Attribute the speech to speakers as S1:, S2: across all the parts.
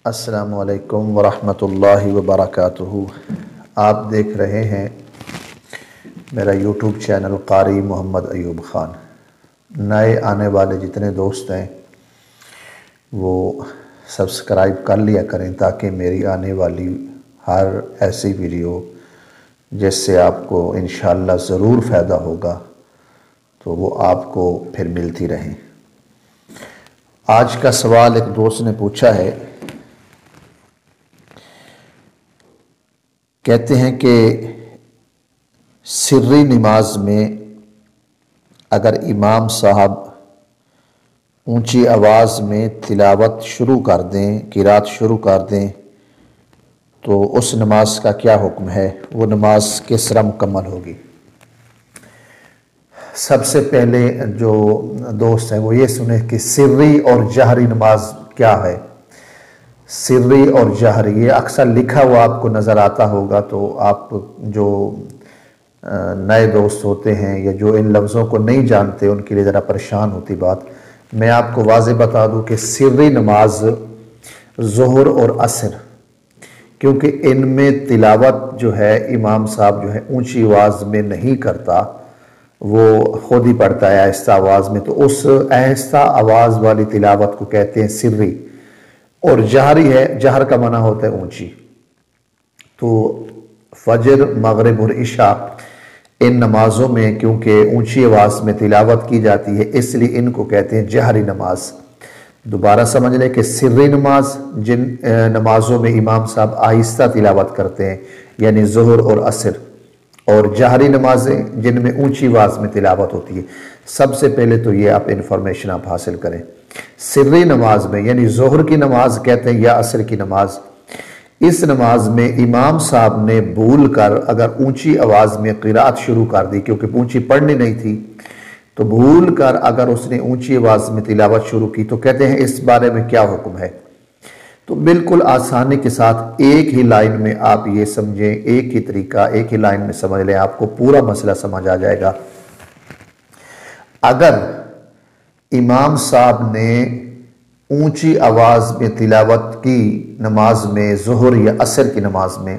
S1: السلام علیکم ورحمۃ اللہ وبرکاتہ۔ آپ دیکھ رہے ہیں میرا یوٹیوب چینل قاری محمد ایوب خان۔ نئے آنے والے جتنے دوست ہیں وہ سبسکرائب کر لیا کریں تاکہ میری آنے والی ہر ایسی ویڈیو جس سے آپ کو انشاءاللہ ضرور فائدہ ہوگا تو وہ آپ کو پھر ملتی رہیں۔ آج کا سوال ایک دوست نے پوچھا ہے، کہتے ہیں کہ سری نماز میں اگر امام صاحب اونچی آواز میں تلاوت شروع کر دیں، قرات شروع کر دیں تو اس نماز کا کیا حکم ہے؟ وہ نماز کس طرح مکمل ہوگی؟ سب سے پہلے جو دوست ہیں وہ یہ سنیں کہ سری اور جہری نماز کیا ہے۔ سری اور جہری یہ اکثر لکھا ہوا آپ کو نظر آتا ہوگا، تو آپ جو نئے دوست ہوتے ہیں یا جو ان لفظوں کو نہیں جانتے ان کے لیے ذرا پریشان ہوتی بات۔ میں آپ کو واضح بتا دوں کہ سری نماز ظہر اور عصر، کیونکہ ان میں تلاوت جو ہے امام صاحب جو ہے اونچی آواز میں نہیں کرتا، وہ خود ہی پڑھتا ہے آہستہ آواز میں، تو اس آہستہ آواز والی تلاوت کو کہتے ہیں سری۔ اور جہری ہے، جہر کا معنی ہوتا ہے اونچی۔ تو فجر، مغرب اور عشاء ان نمازوں میں کیونکہ اونچی آواز میں تلاوت کی جاتی ہے اس لیے ان کو کہتے ہیں جہری نماز۔ دوبارہ سمجھ لیں کہ سری نماز جن نمازوں میں امام صاحب آہستہ تلاوت کرتے ہیں یعنی ظہر اور عصر، اور جہری نمازیں جن میں اونچی آواز میں تلاوت ہوتی ہے۔ سب سے پہلے تو یہ آپ انفارمیشن آپ حاصل کریں۔ سری نماز میں یعنی ظہر کی نماز کہتے ہیں یا عصر کی نماز، اس نماز میں امام صاحب نے بھول کر اگر اونچی آواز میں قرات شروع کر دی، کیونکہ اونچی پڑھنی نہیں تھی، تو بھول کر اگر اس نے اونچی آواز میں تلاوت شروع کی تو کہتے ہیں اس بارے میں کیا حکم ہے؟ تو بالکل آسانی کے ساتھ ایک ہی لائن میں آپ یہ سمجھیں، ایک ہی طریقہ ایک ہی لائن میں سمجھ لیں، آپ کو پورا مسئلہ سمجھ آ جائے گا۔ اگر امام صاحب نے اونچی آواز میں تلاوت کی نماز میں، ظہر یا عصر کی نماز میں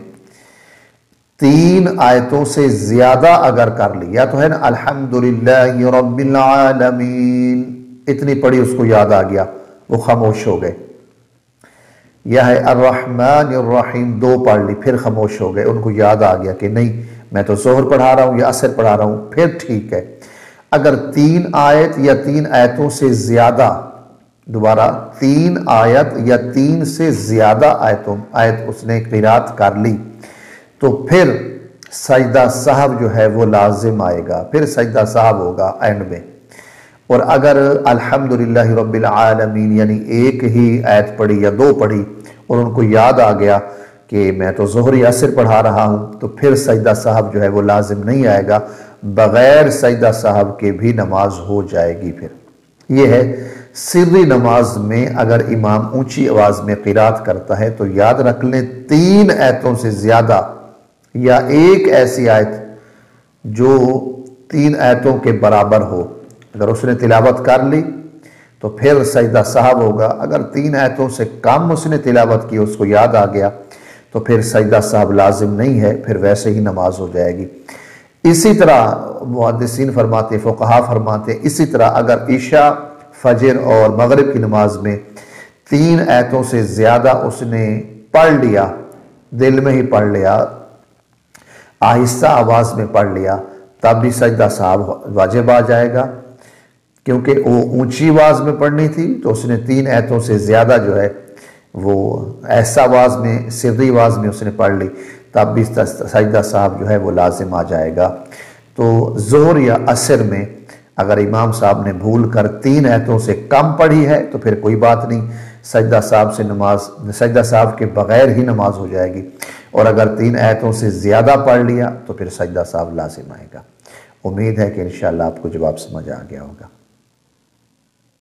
S1: 3 آیتوں سے زیادہ اگر کر لی، یا تو ہے نا الحمدللہ رب العالمین اتنی پڑھی، اس کو یاد آ گیا وہ خاموش ہو گئے، یا ہے الرحمن الرحیم 2 پڑھ لی پھر خاموش ہو گئے، ان کو یاد آ گیا کہ نہیں میں تو ظہر پڑھا رہا ہوں یا عصر پڑھا رہا ہوں، پھر ٹھیک ہے۔ اگر 3 آیت یا 3 آیتوں سے زیادہ، دوبارہ 3 آیت یا 3 سے زیادہ آیت اس نے قرات کر لی تو پھر سجدہ سہو جو ہے وہ لازم آئے گا، پھر سجدہ سہو ہوگا اینڈ میں۔ اور اگر الحمدللہ رب العالمین یعنی ایک ہی آیت پڑھی یا 2 پڑھی اور ان کو یاد آ گیا کہ میں تو ظہر یا عصر پڑھا رہا ہوں، تو پھر سجدہ سہو جو ہے وہ لازم نہیں آئے گا، بغیر سجدہ سہو کے بھی نماز ہو جائے گی۔ پھر یہ ہے سری نماز میں اگر امام اونچی آواز میں قرات کرتا ہے تو یاد رکھ لیں 3 آیتوں سے زیادہ یا ایک ایسی آیت جو 3 آیتوں کے برابر ہو، اگر اس نے تلاوت کر لی تو پھر سجدہ سہو ہوگا۔ اگر 3 آیتوں سے کم اس نے تلاوت کی، اس کو یاد آ گیا تو پھر سجدہ سہو لازم نہیں ہے، پھر ویسے ہی نماز ہو جائے گی۔ اسی طرح محدثین فرماتے، فقہا فرماتے، اسی طرح اگر عشاء، فجر اور مغرب کی نماز میں 3 آیتوں سے زیادہ اس نے پڑھ لیا، دل میں ہی پڑھ لیا، آہستہ آواز میں پڑھ لیا، تب بھی سجدہ سہو واجب آ جائے گا، کیونکہ وہ اونچی آواز میں پڑھنی تھی تو اس نے 3 آیتوں سے زیادہ جو ہے وہ ایسا آواز میں، سری آواز میں اس نے پڑھ لی، تب بھی سجدہ سہو جو ہے وہ لازم آ جائے گا۔ تو ظہر یا عصر میں اگر امام صاحب نے بھول کر 3 آیتوں سے کم پڑھی ہے تو پھر کوئی بات نہیں، سجدہ سہو کے بغیر ہی نماز ہو جائے گی، اور اگر 3 آیتوں سے زیادہ پڑھ لیا تو پھر سجدہ سہو لازم آئے گا۔ امید ہے کہ انشاءاللہ آپ کو جواب سمجھ آ گیا ہوگا۔